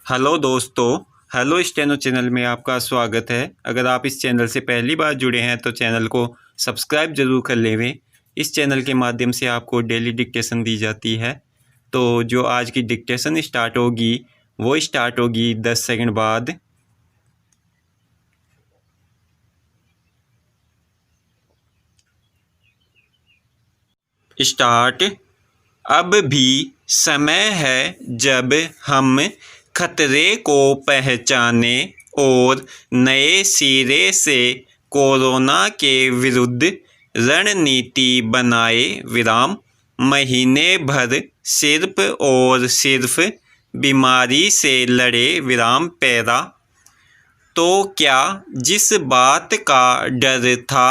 Hello दोस्तों। Hello steno channel में आपका स्वागत है। अगर आप इस चैनल से पहली बार जुड़े हैं तो चैनल को सब्सक्राइब ज़रूर कर लेवें। इस चैनल के माध्यम से आपको डेली डिक्टेशन दी जाती है। तो जो आज की डिक्टेशन स्टार्ट होगी वो स्टार्ट होगी 10 सेकंड बाद। स्टार्ट। अब भी समय है जब हम खतरे को पहचाने और नए सिरे से कोरोना के विरुद्ध रणनीति बनाए। विराम। महीने भर सिर्फ और सिर्फ बीमारी से लड़े। विराम पैरा। तो क्या जिस बात का डर था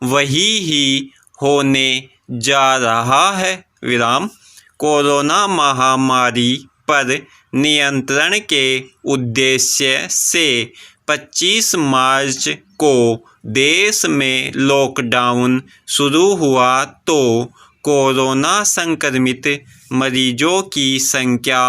वही ही होने जा रहा है। विराम। कोरोना महामारी पर नियंत्रण के उद्देश्य से 25 मार्च को देश में लॉकडाउन शुरू हुआ तो कोरोना संक्रमित मरीजों की संख्या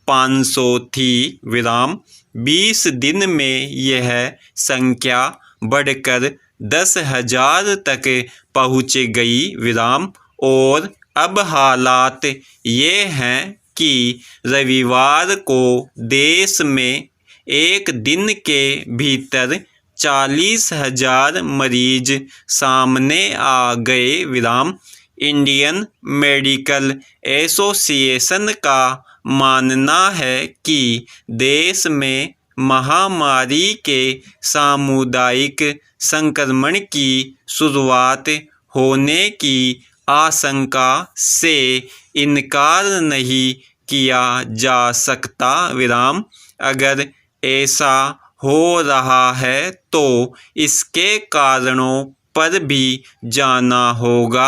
500 थी। विराम। 20 दिन में यह संख्या बढ़कर 10,000 तक पहुँच गई। विराम। और अब हालात ये हैं कि रविवार को देश में एक दिन के भीतर 40,000 मरीज सामने आ गए। विराम। इंडियन मेडिकल एसोसिएशन का मानना है कि देश में महामारी के सामुदायिक संक्रमण की शुरुआत होने की आशंका से इनकार नहीं किया जा सकता। विराम। अगर ऐसा हो रहा है तो इसके कारणों पर भी जाना होगा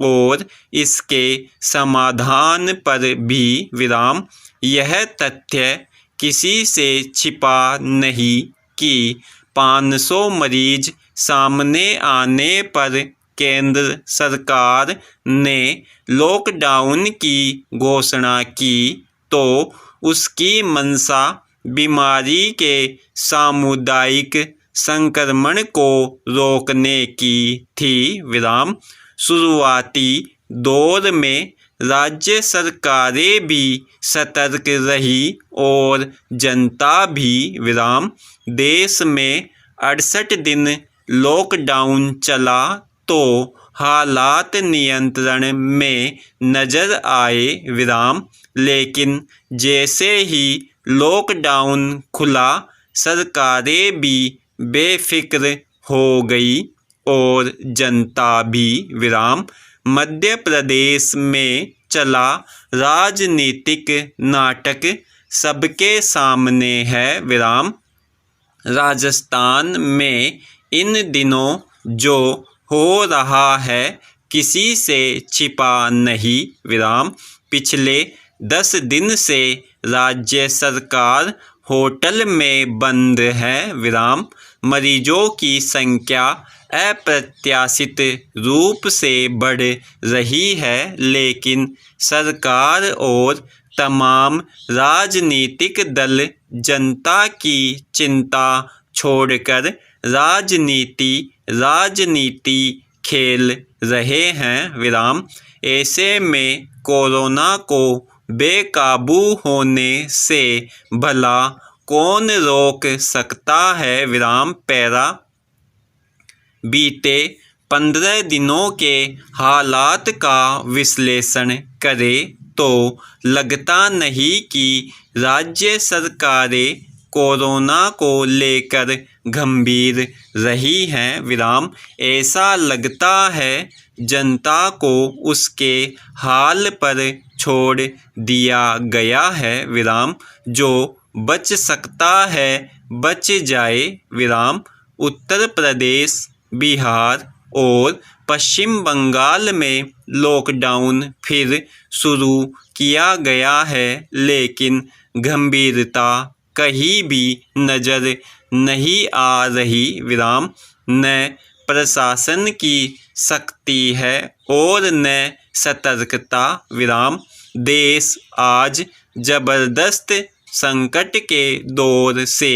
और इसके समाधान पर भी। विराम। यह तथ्य किसी से छिपा नहीं कि 500 मरीज सामने आने पर केंद्र सरकार ने लॉकडाउन की घोषणा की तो उसकी मंशा बीमारी के सामुदायिक संक्रमण को रोकने की थी। विराम। शुरुआती दौर में राज्य सरकारें भी सतर्क रही और जनता भी। विराम। देश में 68 दिन लॉकडाउन चला तो हालात नियंत्रण में नजर आए। विराम। लेकिन जैसे ही लॉकडाउन खुला सरकारें भी बेफिक्र हो गई और जनता भी। विराम। मध्य प्रदेश में चला राजनीतिक नाटक सबके सामने है। विराम। राजस्थान में इन दिनों जो हो रहा है किसी से छिपा नहीं। विराम। पिछले 10 दिन से राज्य सरकार होटल में बंद है। विराम। मरीजों की संख्या अप्रत्याशित रूप से बढ़ रही है लेकिन सरकार और तमाम राजनीतिक दल जनता की चिंता छोड़कर राजनीति खेल रहे हैं। विराम। ऐसे में कोरोना को बेकाबू होने से भला कौन रोक सकता है। विराम पैरा। बीते 15 दिनों के हालात का विश्लेषण करें तो लगता नहीं कि राज्य सरकारें कोरोना को लेकर गंभीर रही हैं। विराम। ऐसा लगता है जनता को उसके हाल पर छोड़ दिया गया है। विराम। जो बच सकता है बच जाए। विराम। उत्तर प्रदेश, बिहार और पश्चिम बंगाल में लॉकडाउन फिर शुरू किया गया है लेकिन गंभीरता कहीं भी नज़र नहीं आ रही। विराम। न प्रशासन की शक्ति है और न सतर्कता। विराम। देश आज जबरदस्त संकट के दौर से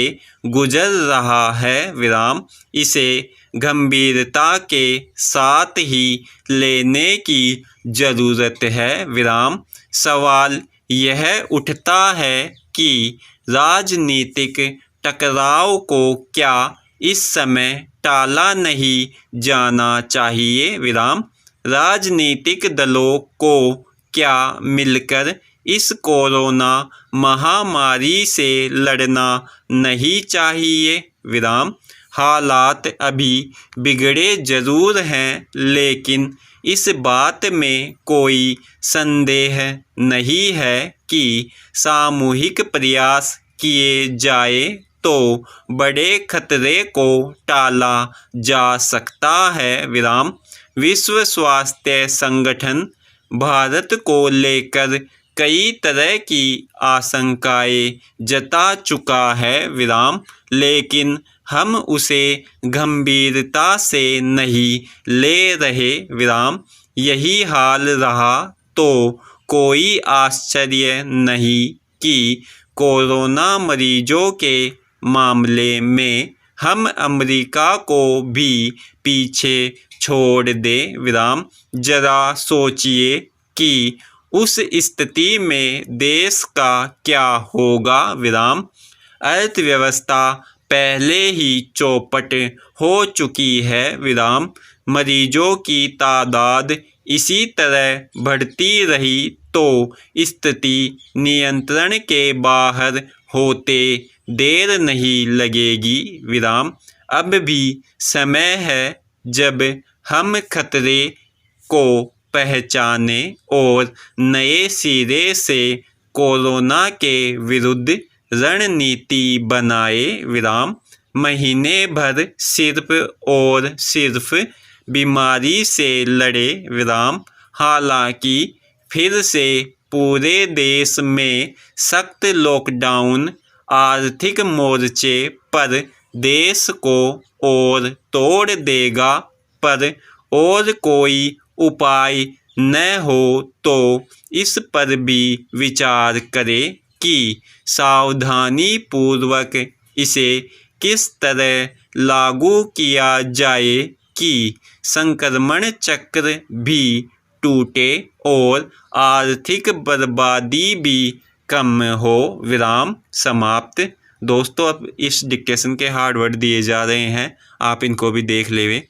गुजर रहा है विराम, इसे गंभीरता के साथ ही लेने की ज़रूरत है विराम। सवाल यह उठता है कि राजनीतिक टकराव को क्या इस समय टाला नहीं जाना चाहिए विराम। राजनीतिक दलों को क्या मिलकर इस कोरोना महामारी से लड़ना नहीं चाहिए विराम। हालात अभी बिगड़े ज़रूर हैं, लेकिन इस बात में कोई संदेह नहीं है कि सामूहिक प्रयास किए जाए तो बड़े खतरे को टाला जा सकता है विराम। विश्व स्वास्थ्य संगठन भारत को लेकर कई तरह की आशंकाएं जता चुका है विराम, लेकिन हम उसे गंभीरता से नहीं ले रहे विराम। यही हाल रहा तो कोई आश्चर्य नहीं कि कोरोना मरीजों के मामले में हम अमेरिका को भी पीछे छोड़ दें विराम। जरा सोचिए कि उस स्थिति में देश का क्या होगा विराम। अर्थव्यवस्था पहले ही चौपट हो चुकी है विराम। मरीजों की तादाद इसी तरह बढ़ती रही तो स्थिति नियंत्रण के बाहर होते देर नहीं लगेगी विराम। अब भी समय है जब हम खतरे को पहचाने और नए सिरे से कोरोना के विरुद्ध रणनीति बनाए विराम। महीने भर सिर्फ और सिर्फ बीमारी से लड़े विराम। हालांकि फिर से पूरे देश में सख्त लॉकडाउन आर्थिक मोर्चे पर देश को और तोड़ देगा, पर और कोई उपाय न हो तो इस पर भी विचार करें कि सावधानी पूर्वक इसे किस तरह लागू किया जाए कि संक्रमण चक्र भी टूटे और आर्थिक बर्बादी भी कम हो विराम। समाप्त। दोस्तों, अब इस डिक्टेशन के हार्ड वर्ड दिए जा रहे हैं, आप इनको भी देख लेवें।